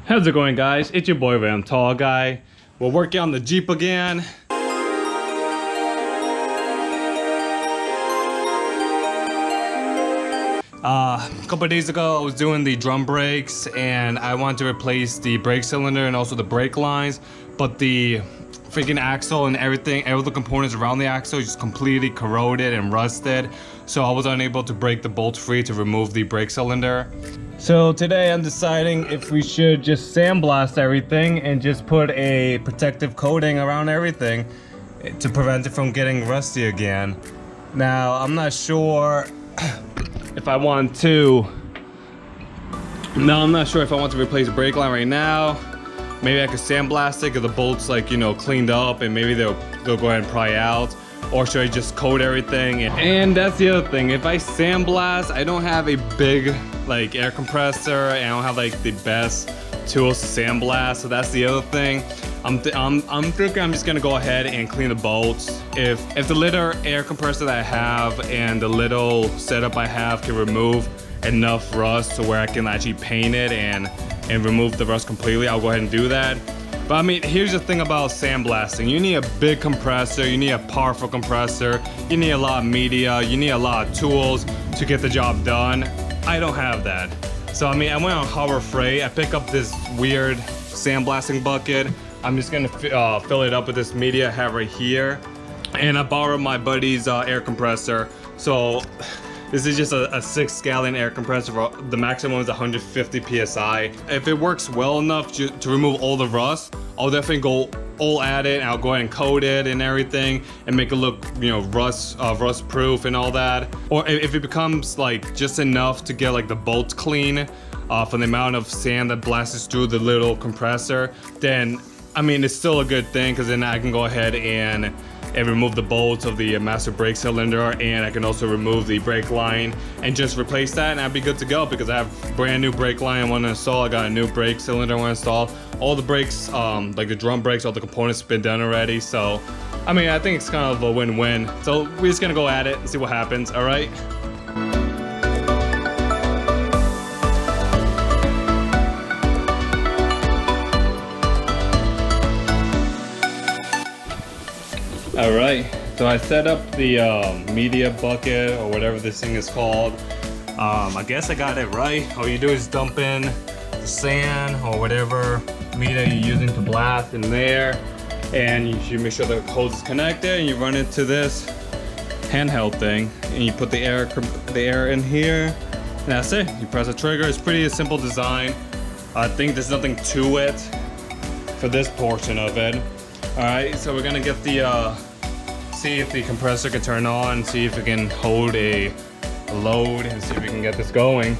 How's it going, guys? It's your boy Random Tall Guy. We're working on the Jeep again. A couple of days ago I was doing the drum brakes and I wanted to replace the brake cylinder and also the brake lines, but the freaking axle and everything, all the components around the axle just completely corroded and rusted, so I was unable to break the bolt free to remove the brake cylinder. So today I'm deciding if we should just sandblast everything and just put a protective coating around everything to prevent it from getting rusty again. Now I'm not sure if I want to. I'm not sure if I want to replace the brake line right now. Maybe I could sandblast it because the bolts, like, you know, cleaned up, and maybe they'll go ahead and pry out. Or should I just coat everything? And that's the other thing. If I sandblast, I don't have a big like air compressor, and I don't have like the best tools to sandblast. So that's the other thing. I'm thinking I'm just gonna go ahead and clean the bolts. If the little air compressor that I have and the little setup I have can remove enough rust to where I can actually paint it and remove the rust completely, I'll go ahead and do that. But I mean, here's the thing about sandblasting. You need a big compressor, you need a powerful compressor, you need a lot of media, you need a lot of tools to get the job done. I don't have that. So I mean, I went on Harbor Freight. I picked up this weird sandblasting bucket. I'm just gonna fill it up with this media I have right here. And I borrowed my buddy's air compressor. So this is just a 6-gallon air compressor. The maximum is 150 PSI. If it works well enough to remove all the rust, I'll definitely go all at it, and I'll go ahead and coat it and everything and make it look, you know, rust proof and all that. Or if it becomes like just enough to get like the bolts clean from the amount of sand that blasts through the little compressor, then I mean, it's still a good thing, because then I can go ahead and remove the bolts of the master brake cylinder, and I can also remove the brake line and just replace that, and I'd be good to go, because I have brand new brake line I want to install. I got a new brake cylinder I want to install. All the brakes, like the drum brakes, all the components have been done already. So I mean, I think it's kind of a win-win. So we're just gonna go at it and see what happens. All right. Alright, so I set up the media bucket, or whatever this thing is called. I guess I got it right. All you do is dump in the sand or whatever media you're using to blast in there, and you should make sure the hose is connected, and you run it to this handheld thing, and you put the air in here, and that's it. You press the trigger. It's pretty a simple design. I think there's nothing to it for this portion of it. Alright, so we're gonna get the see if the compressor can turn on, see if it can hold a load, and see if we can get this going.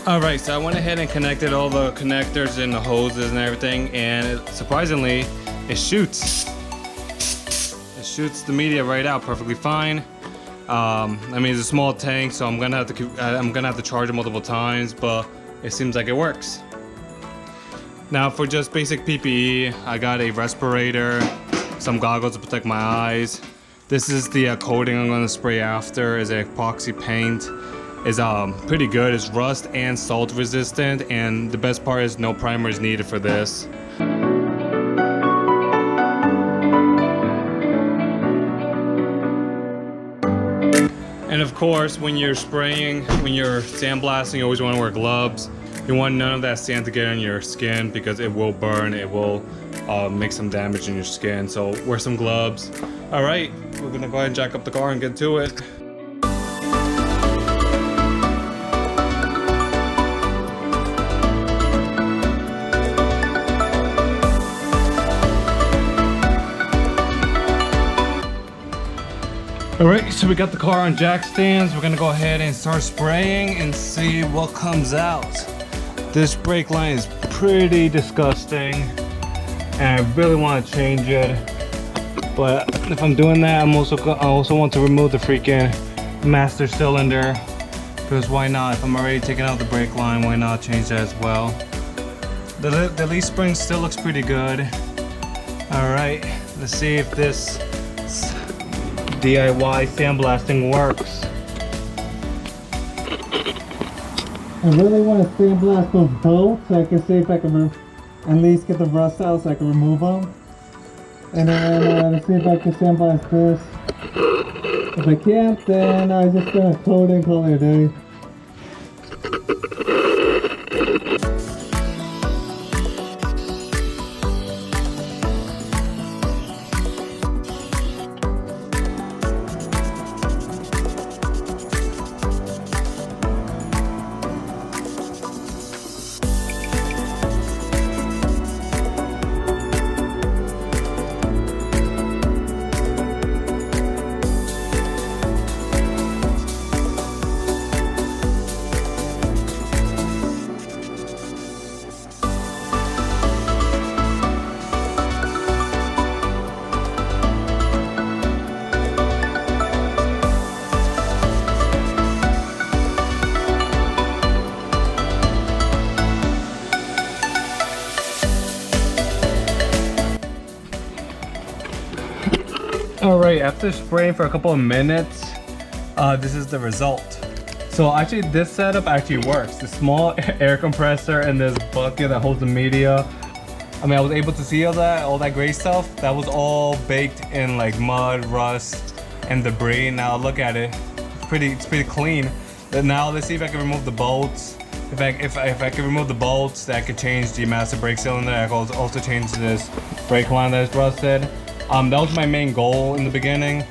Alright, so I went ahead and connected all the connectors and the hoses and everything, and surprisingly, it shoots. It shoots the media right out perfectly fine. I mean, it's a small tank, so I'm gonna have to charge it multiple times, but it seems like it works. Now, for just basic PPE, I got a respirator, some goggles to protect my eyes. This is the coating I'm gonna spray after. Is an epoxy paint. Is pretty good. It's rust and salt resistant, and the best part is no primer is needed for this. And of course, when you're sandblasting, you always want to wear gloves. You want none of that sand to get on your skin, because it will burn. It will make some damage in your skin. So wear some gloves. All right, we're gonna go ahead and jack up the car and get to it. Alright, so we got the car on jack stands. We're gonna go ahead and start spraying and see what comes out. This brake line is pretty disgusting, and I really want to change it. But if I'm doing that, I also want to remove the freaking master cylinder because why not? If I'm already taking out the brake line, why not change that as well? The leaf spring still looks pretty good. All right, let's see if this DIY sandblasting works. I really want to sandblast those bolts so I can see if I can at least get the rust out so I can remove them. And then let's see if I can sandblast this. If I can't, then I'm just gonna coat it and call it a day. Alright, after spraying for a couple of minutes, this is the result. So actually this setup actually works. The small air compressor and this bucket that holds the media. I mean, I was able to see all that gray stuff. That was all baked in like mud, rust, and debris. Now look at it. It's pretty clean. But now let's see if I can remove the bolts. If I can remove the bolts, that could change the master brake cylinder. I could also change this brake line that is rusted. That was my main goal in the beginning.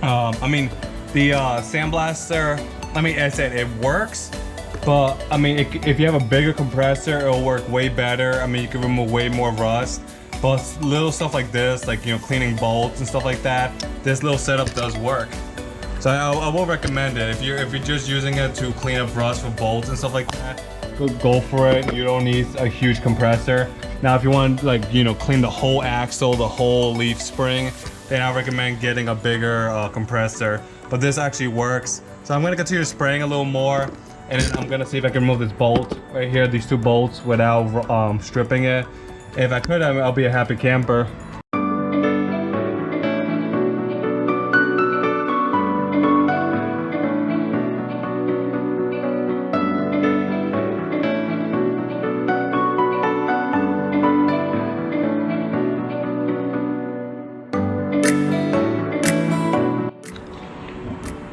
I mean, the sandblaster, I mean, I said it works, but I mean, if you have a bigger compressor, it'll work way better. I mean, you can remove way more rust. But little stuff like this, like, you know, cleaning bolts and stuff like that, this little setup does work. So I will recommend it. If you're just using it to clean up rust for bolts and stuff like that, go for it. You don't need a huge compressor. Now, if you want, like, you know, clean the whole axle, the whole leaf spring, then I recommend getting a bigger compressor. But this actually works. So I'm gonna continue spraying a little more, and then I'm gonna see if I can remove this bolt right here, these two bolts, without stripping it. If I could, I'll be a happy camper.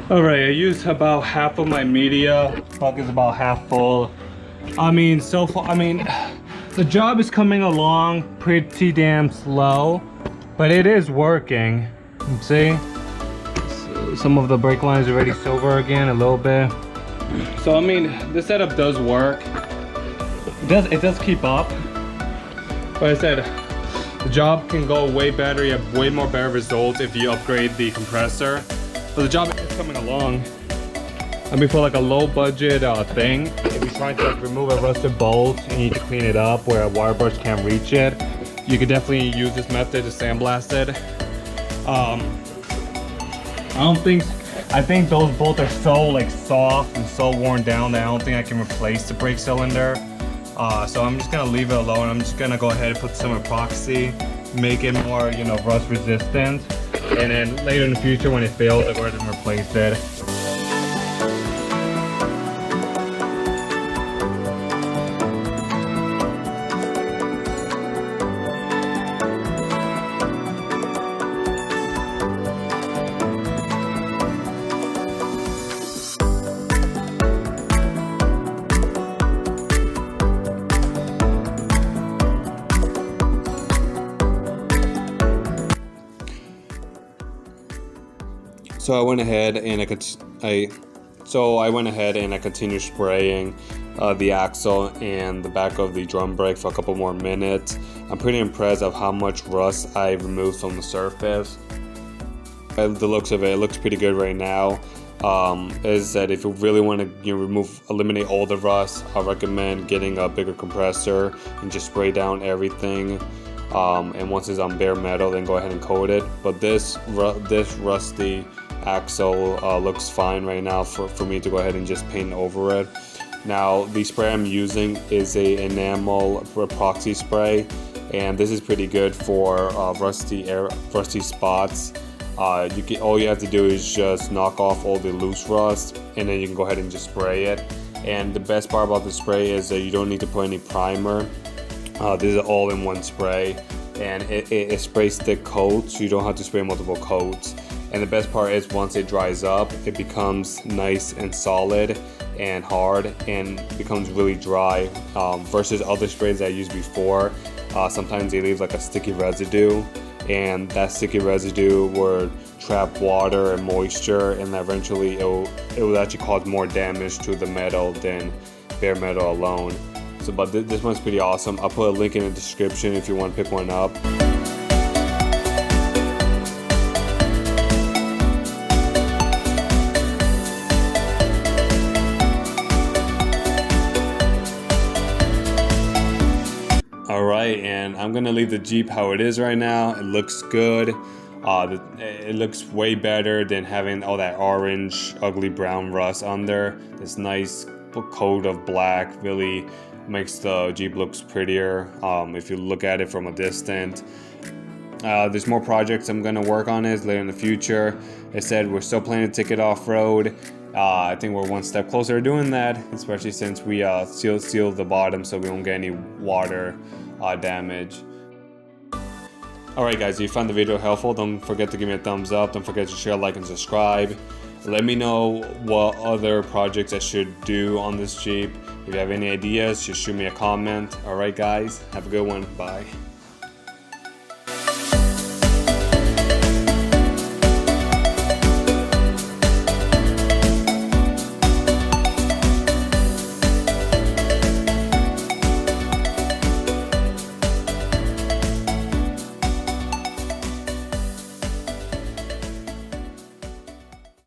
Alright, I used about half of my media. Bucket's about half full. I mean, so far, I mean, the job is coming along pretty damn slow, but it is working. See? Some of the brake lines are already silver again, a little bit. So, I mean, this setup does work. It does keep up. But I said, the job can go way better. You have way more better results if you upgrade the compressor. But the job is coming along. I mean, for like a low budget thing, if you're trying to like remove a rusted bolt and you need to clean it up where a wire brush can't reach it, you could definitely use this method to sandblast it. I think those bolts are so like soft and so worn down that I don't think I can replace the brake cylinder. So I'm just gonna leave it alone. I'm just gonna go ahead and put some epoxy, make it more, you know, rust resistant. And then later in the future, when it fails, I'll go ahead and replace it. So I went ahead and I continued spraying the axle and the back of the drum brake for a couple more minutes. I'm pretty impressed of how much rust I removed from the surface. The looks of it looks pretty good right now. Is that if you really want to eliminate all the rust, I recommend getting a bigger compressor and just spray down everything. And once it's on bare metal, then go ahead and coat it. But this rusty axle looks fine right now for me to go ahead and just paint over it. Now the spray I'm using is a enamel epoxy spray, and this is pretty good for rusty spots. All you have to do is just knock off all the loose rust, and then you can go ahead and just spray it. And the best part about the spray is that you don't need to put any primer. This is all in one spray, and it sprays thick coats, so you don't have to spray multiple coats. And the best part is once it dries up, it becomes nice and solid and hard, and becomes really dry, versus other sprays that I used before. Sometimes they leave like a sticky residue, and that sticky residue would trap water and moisture, and eventually it would actually cause more damage to the metal than bare metal alone. So, but this one's pretty awesome. I'll put a link in the description if you want to pick one up. Alright, and I'm gonna leave the Jeep how it is right now. It looks good. It looks way better than having all that orange, ugly brown rust under. This nice coat of black really makes the Jeep looks prettier if you look at it from a distance. There's more projects I'm gonna work on it later in the future. I said we're still planning to take it off-road. I think we're one step closer to doing that, especially since we seal the bottom so we won't get any water damage. Alright guys, if you found the video helpful, don't forget to give me a thumbs up. Don't forget to share, like, and subscribe. Let me know what other projects I should do on this Jeep. If you have any ideas, just shoot me a comment. Alright guys, have a good one. Bye.